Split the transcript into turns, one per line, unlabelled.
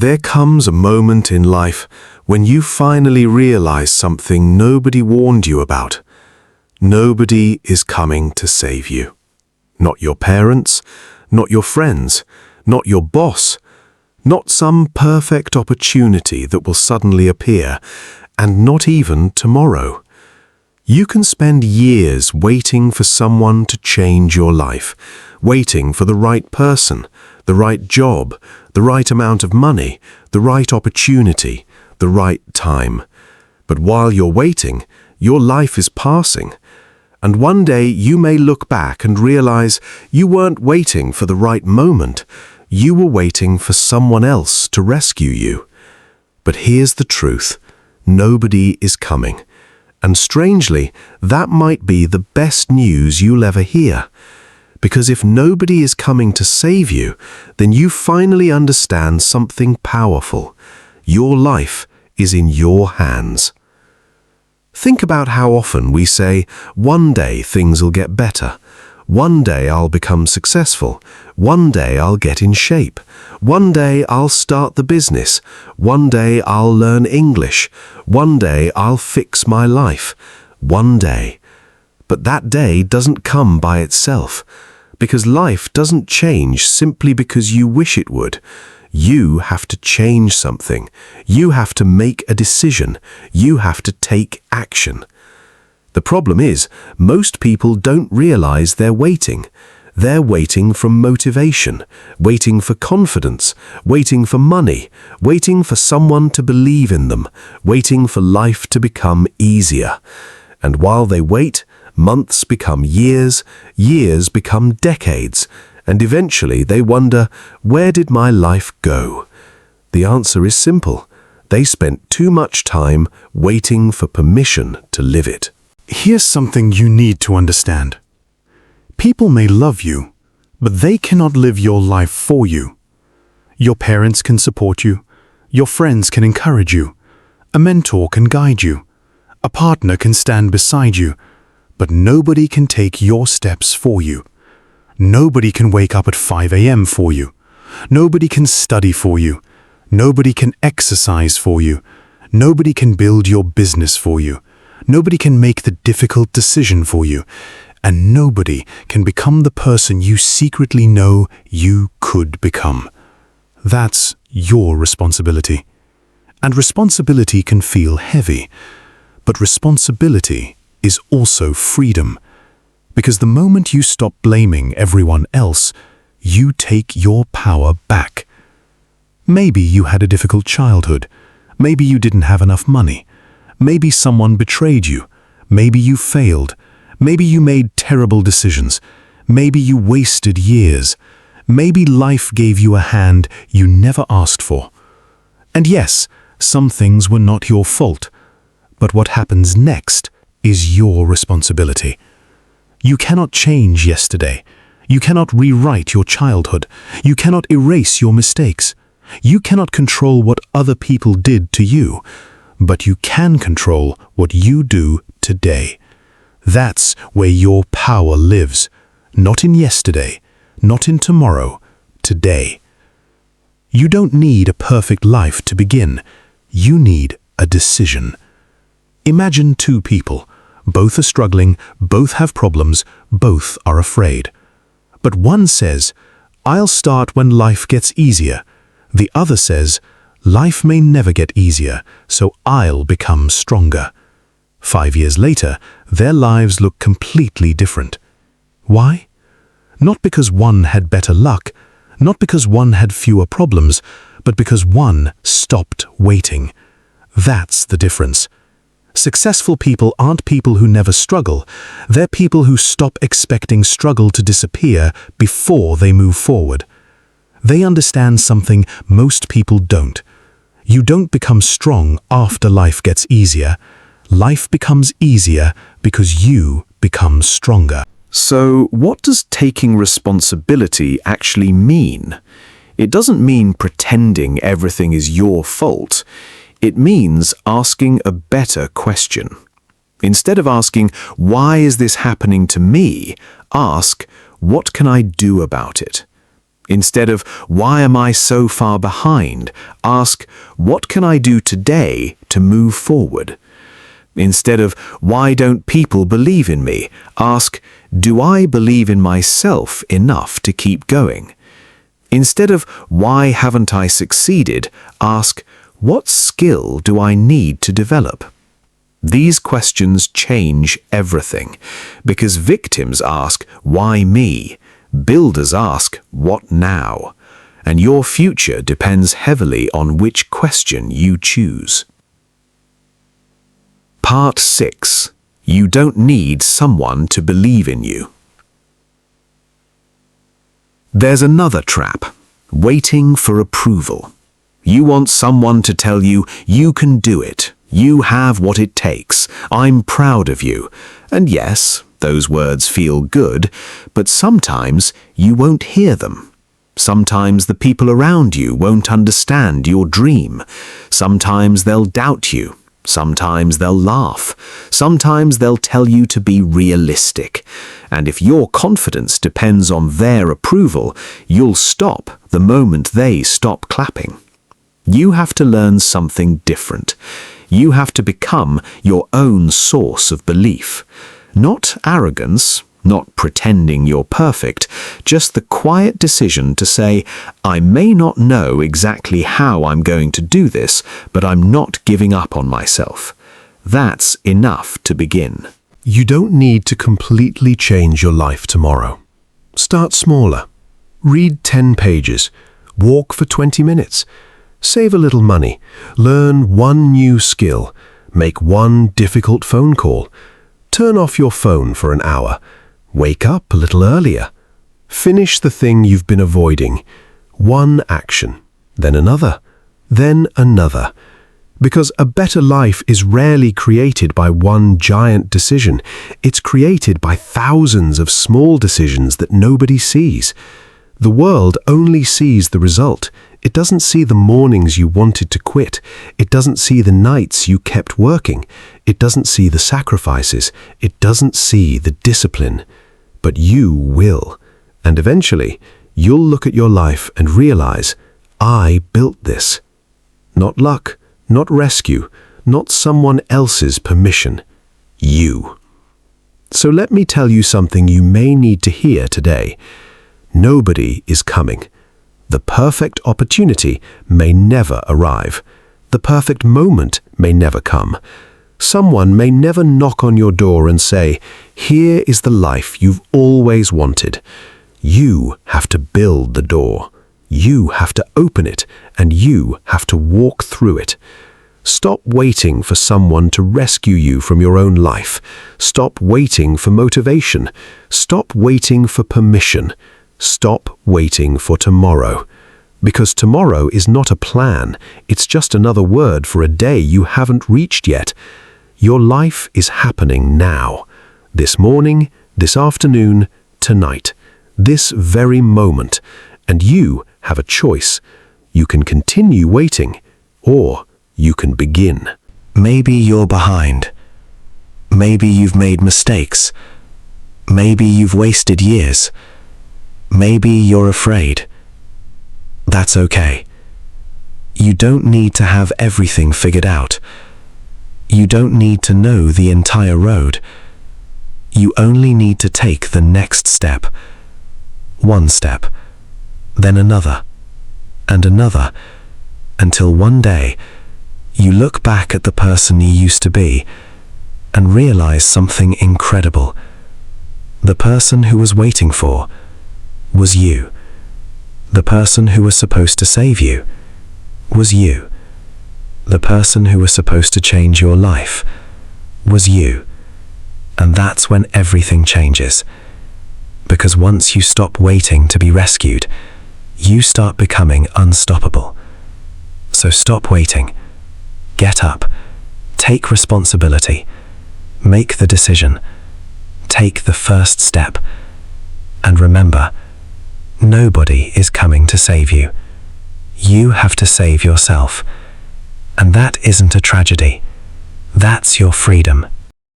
There comes a moment in life when you finally realize something nobody warned you about. Nobody is coming to save you. Not your parents, not your friends, not your boss, not some perfect opportunity that will suddenly appear, and not even tomorrow. You can spend years waiting for someone to change your life, waiting for the right person, the right job, the right amount of money, the right opportunity, the right time. But while you're waiting, your life is passing. And one day you may look back and realize you weren't waiting for the right moment. You were waiting for someone else to rescue you. But here's the truth. Nobody is coming. And strangely, that might be the best news you'll ever hear. Because if nobody is coming to save you, then you finally understand something powerful. Your life is in your hands. Think about how often we say, one day things will get better. One day I'll become successful. One day I'll get in shape. One day I'll start the business. One day I'll learn English. One day I'll fix my life. One day. But that day doesn't come by itself, because life doesn't change simply because you wish it would. You have to change something. You have to make a decision. You have to take action. The problem is, most people don't realize they're waiting. They're waiting for motivation, waiting for confidence, waiting for money, waiting for someone to believe in them, waiting for life to become easier. And while they wait, months become years, years become decades, and eventually they wonder, where did my life go? The answer is simple. They spent too much time waiting for permission to live it.
Here's something you need to understand. People may love you, but they cannot live your life for you. Your parents can support you. Your friends can encourage you. A mentor can guide you. A partner can stand beside you. But nobody can take your steps for you. Nobody can wake up at 5 a.m. for you. Nobody can study for you. Nobody can exercise for you. Nobody can build your business for you. Nobody can make the difficult decision for you. And nobody can become the person you secretly know you could become. That's your responsibility. And responsibility can feel heavy. But responsibility is also freedom. Because the moment you stop blaming everyone else, you take your power back. Maybe you had a difficult childhood. Maybe you didn't have enough money. Maybe someone betrayed you. Maybe you failed. Maybe you made terrible decisions. Maybe you wasted years. Maybe life gave you a hand you never asked for. And yes, some things were not your fault. But what happens next is your responsibility. You cannot change yesterday. You cannot rewrite your childhood. You cannot erase your mistakes. You cannot control what other people did to you, but you can control what you do today. That's where your power lives, not in yesterday, not in tomorrow, today. You don't need a perfect life to begin. You need a decision. Imagine two people. Both are struggling, both have problems, both are afraid. But one says, I'll start when life gets easier. The other says, life may never get easier, so I'll become stronger. 5 years later, their lives look completely different. Why? Not because one had better luck, not because one had fewer problems, but because one stopped waiting. That's the difference. Successful people aren't people who never struggle. They're people who stop expecting struggle to disappear before they move forward. They understand something most people don't. You don't become strong after life gets easier. Life becomes easier because you become stronger.
So, what does taking responsibility actually mean? It doesn't mean pretending everything is your fault. It means asking a better question. Instead of asking, why is this happening to me? Ask, what can I do about it? Instead of, why am I so far behind? Ask, what can I do today to move forward? Instead of, why don't people believe in me? Ask, do I believe in myself enough to keep going? Instead of, why haven't I succeeded? Ask, what skill do I need to develop? These questions change everything, because victims ask, why me? Builders ask, what now? And your future depends heavily on which question you choose. Part 6. You don't need someone to believe in you. There's another trap, waiting for approval. You want someone to tell you, you can do it, you have what it takes, I'm proud of you. And yes, those words feel good, but sometimes you won't hear them. Sometimes the people around you won't understand your dream. Sometimes they'll doubt you. Sometimes they'll laugh. Sometimes they'll tell you to be realistic. And if your confidence depends on their approval, you'll stop the moment they stop clapping. You have to learn something different. You have to become your own source of belief. Not arrogance, not pretending you're perfect, just the quiet decision to say, I may not know exactly how I'm going to do this, but I'm not giving up on myself. That's enough to begin.
You don't need to completely change your life tomorrow. Start smaller. Read 10 pages. Walk for 20 minutes. Save a little money. Learn one new skill. Make one difficult phone call. Turn off your phone for an hour. Wake up a little earlier. Finish the thing you've been avoiding. One action, then another, then another. Because a better life is rarely created by one giant decision. It's created by thousands of small decisions that nobody sees. The world only sees the result. It doesn't see the mornings you wanted to quit. It doesn't see the nights you kept working. It doesn't see the sacrifices. It doesn't see the discipline. But you will. And eventually, you'll look at your life and realize, I built this. Not luck, not rescue, not someone else's permission. You. So let me tell you something you may need to hear today. Nobody is coming. The perfect opportunity may never arrive. The perfect moment may never come. Someone may never knock on your door and say, here is the life you've always wanted. You have to build the door. You have to open it, and you have to walk through it. Stop waiting for someone to rescue you from your own life. Stop waiting for motivation. Stop waiting for permission. Stop waiting for tomorrow. Because tomorrow is not a plan. It's just another word for a day you haven't reached yet. Your life is happening now. This morning, this afternoon, tonight. This very moment. And you have a choice. You can continue waiting, or you can begin.
Maybe you're behind. Maybe you've made mistakes. Maybe you've wasted years. Maybe you're afraid. That's okay. You don't need to have everything figured out. You don't need to know the entire road. You only need to take the next step. One step, then another, and another, until one day you look back at the person you used to be and realize something incredible. The person who was waiting for was you. The person who was supposed to save you was you. The person who was supposed to change your life was you. And that's when everything changes. Because once you stop waiting to be rescued, you start becoming unstoppable. So stop waiting. Get up. Take responsibility. Make the decision. Take the first step. And remember, nobody is coming to save you. You have to save yourself. And that isn't a tragedy. That's your freedom.